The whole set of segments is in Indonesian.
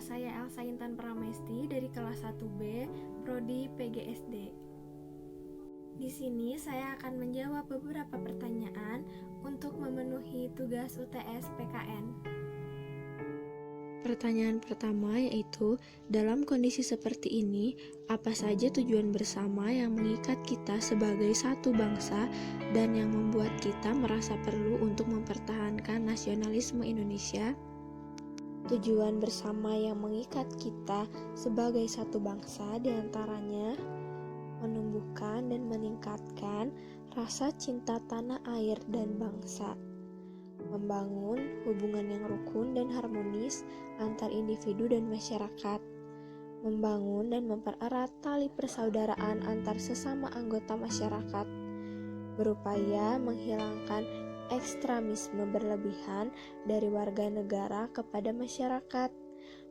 saya Elsa Intan Pramesti dari kelas 1B, Prodi PGSD. Di sini saya akan menjawab beberapa pertanyaan untuk memenuhi tugas UTS PKN. Pertanyaan pertama yaitu, dalam kondisi seperti ini, apa saja tujuan bersama yang mengikat kita sebagai satu bangsa dan yang membuat kita merasa perlu untuk mempertahankan nasionalisme Indonesia? Tujuan bersama yang mengikat kita sebagai satu bangsa diantaranya menumbuhkan dan meningkatkan rasa cinta tanah air dan bangsa, membangun hubungan yang rukun dan harmonis antar individu dan masyarakat, membangun dan mempererat tali persaudaraan antar sesama anggota masyarakat, berupaya menghilangkan ekstremisme berlebihan dari warga negara kepada masyarakat,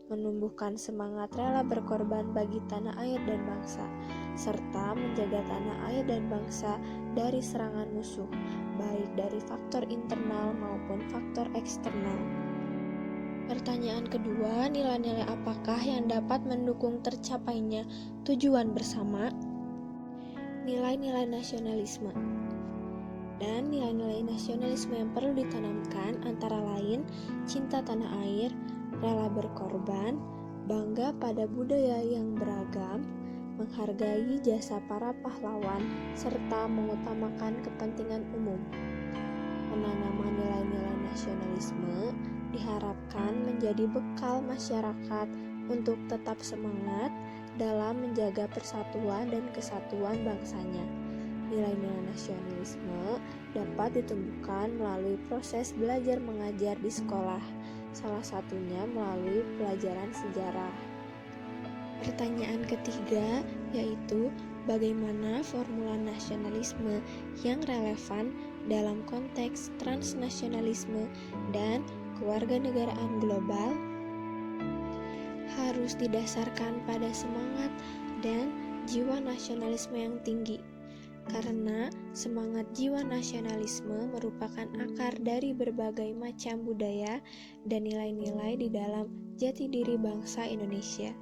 menumbuhkan semangat rela berkorban bagi tanah air dan bangsa, serta menjaga tanah air dan bangsa dari serangan musuh, baik dari faktor internal maupun faktor eksternal. Pertanyaan kedua, nilai-nilai apakah yang dapat mendukung tercapainya tujuan bersama? Nilai-nilai nasionalisme. Dan nilai-nilai nasionalisme yang perlu ditanamkan antara lain cinta tanah air, rela berkorban, bangga pada budaya yang beragam, menghargai jasa para pahlawan, serta mengutamakan kepentingan umum. Penanaman nilai-nilai nasionalisme diharapkan menjadi bekal masyarakat untuk tetap semangat dalam menjaga persatuan dan kesatuan bangsanya. Nilai-nilai nasionalisme dapat ditumbuhkan melalui proses belajar mengajar di sekolah, salah satunya melalui pelajaran sejarah. Pertanyaan ketiga yaitu bagaimana formula nasionalisme yang relevan dalam konteks transnasionalisme dan kewarganegaraan global? Harus didasarkan pada semangat dan jiwa nasionalisme yang tinggi. Karena semangat jiwa nasionalisme merupakan akar dari berbagai macam budaya dan nilai-nilai di dalam jati diri bangsa Indonesia.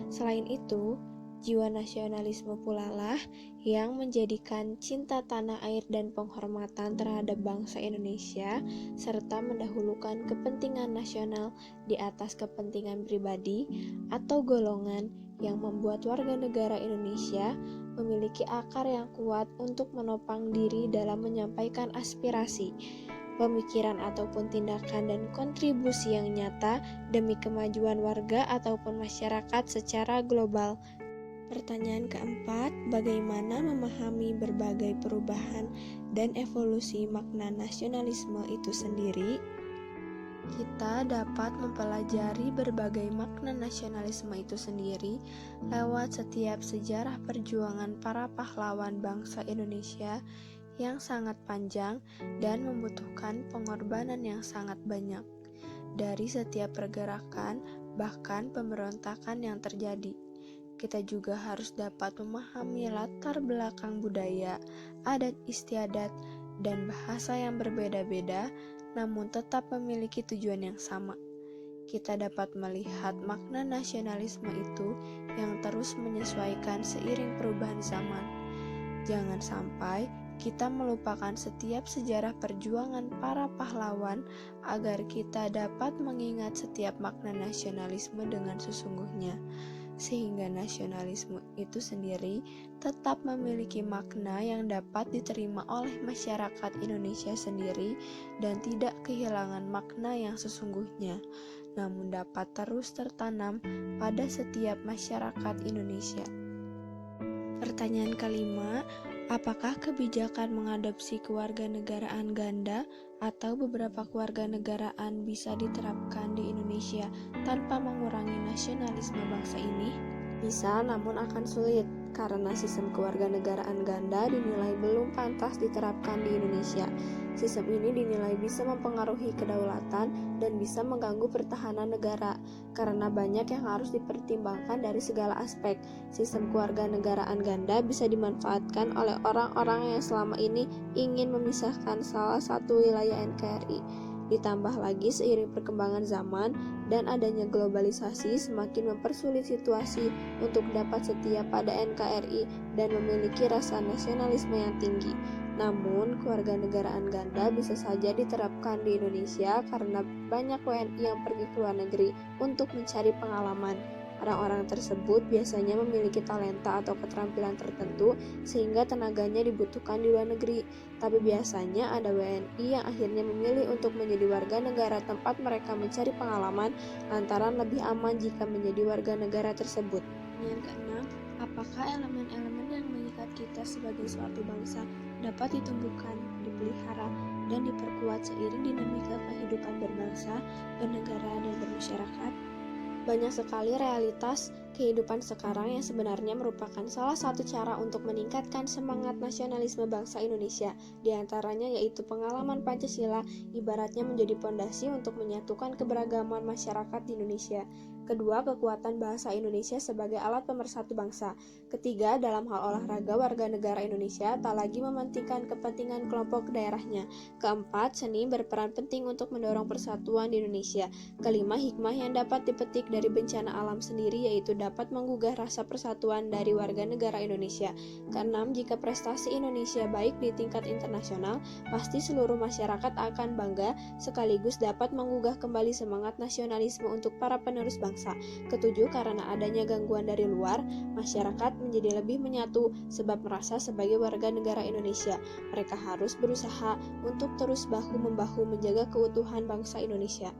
Selain itu, jiwa nasionalisme pula lah yang menjadikan cinta tanah air dan penghormatan terhadap bangsa Indonesia serta mendahulukan kepentingan nasional di atas kepentingan pribadi atau golongan yang membuat warga negara Indonesia memiliki akar yang kuat untuk menopang diri dalam menyampaikan aspirasi, pemikiran ataupun tindakan dan kontribusi yang nyata demi kemajuan warga ataupun masyarakat secara global. Pertanyaan keempat, bagaimana memahami berbagai perubahan dan evolusi makna nasionalisme itu sendiri? Kita dapat mempelajari berbagai makna nasionalisme itu sendiri lewat setiap sejarah perjuangan para pahlawan bangsa Indonesia yang sangat panjang dan membutuhkan pengorbanan yang sangat banyak. Dari setiap pergerakan, bahkan pemberontakan yang terjadi, kita juga harus dapat memahami latar belakang budaya, adat istiadat, dan bahasa yang berbeda-beda namun tetap memiliki tujuan yang sama. Kita dapat melihat makna nasionalisme itu yang terus menyesuaikan seiring perubahan zaman. Jangan sampai kita melupakan setiap sejarah perjuangan para pahlawan agar kita dapat mengingat setiap makna nasionalisme dengan sesungguhnya, sehingga nasionalisme itu sendiri tetap memiliki makna yang dapat diterima oleh masyarakat Indonesia sendiri dan tidak kehilangan makna yang sesungguhnya, namun dapat terus tertanam pada setiap masyarakat Indonesia. Pertanyaan kelima, apakah kebijakan mengadopsi kewarganegaraan ganda atau beberapa kewarganegaraan bisa diterapkan di Indonesia tanpa mengurangi nasionalisme bangsa ini? Bisa, namun akan sulit, karena sistem kewarganegaraan ganda dinilai belum pantas diterapkan di Indonesia. Sistem ini dinilai bisa mempengaruhi kedaulatan dan bisa mengganggu pertahanan negara, karena banyak yang harus dipertimbangkan dari segala aspek. Sistem kewarganegaraan ganda bisa dimanfaatkan oleh orang-orang yang selama ini ingin memisahkan salah satu wilayah NKRI. Ditambah lagi seiring perkembangan zaman dan adanya globalisasi semakin mempersulit situasi untuk dapat setia pada NKRI dan memiliki rasa nasionalisme yang tinggi. Namun, kewarganegaraan ganda bisa saja diterapkan di Indonesia karena banyak WNI yang pergi ke luar negeri untuk mencari pengalaman. Orang-orang tersebut biasanya memiliki talenta atau keterampilan tertentu sehingga tenaganya dibutuhkan di luar negeri. Tapi biasanya ada WNI yang akhirnya memilih untuk menjadi warga negara tempat mereka mencari pengalaman lantaran lebih aman jika menjadi warga negara tersebut. Yang keenam, apakah elemen-elemen yang mengikat kita sebagai suatu bangsa dapat ditumbuhkan, dipelihara, dan diperkuat seiring dinamika kehidupan berbangsa, bernegara, dan bermasyarakat? Banyak sekali realitas kehidupan sekarang yang sebenarnya merupakan salah satu cara untuk meningkatkan semangat nasionalisme bangsa Indonesia. Di antaranya yaitu pengalaman Pancasila ibaratnya menjadi pondasi untuk menyatukan keberagaman masyarakat di Indonesia. Kedua, kekuatan bahasa Indonesia sebagai alat pemersatu bangsa. Ketiga, dalam hal olahraga warga negara Indonesia tak lagi mementingkan kepentingan kelompok daerahnya. Keempat, seni berperan penting untuk mendorong persatuan di Indonesia. Kelima, hikmah yang dapat dipetik dari bencana alam sendiri yaitu dapat menggugah rasa persatuan dari warga negara Indonesia. Keenam, jika prestasi Indonesia baik di tingkat internasional, pasti seluruh masyarakat akan bangga sekaligus dapat menggugah kembali semangat nasionalisme untuk para penerus bangsa. Ketujuh, karena adanya gangguan dari luar, masyarakat menjadi lebih menyatu sebab merasa sebagai warga negara Indonesia. Mereka harus berusaha untuk terus bahu-membahu menjaga keutuhan bangsa Indonesia.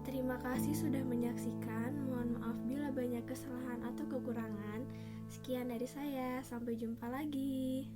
Terima kasih sudah menyaksikan. Mohon maaf bila banyak kesalahan atau kekurangan. Sekian dari saya, sampai jumpa lagi.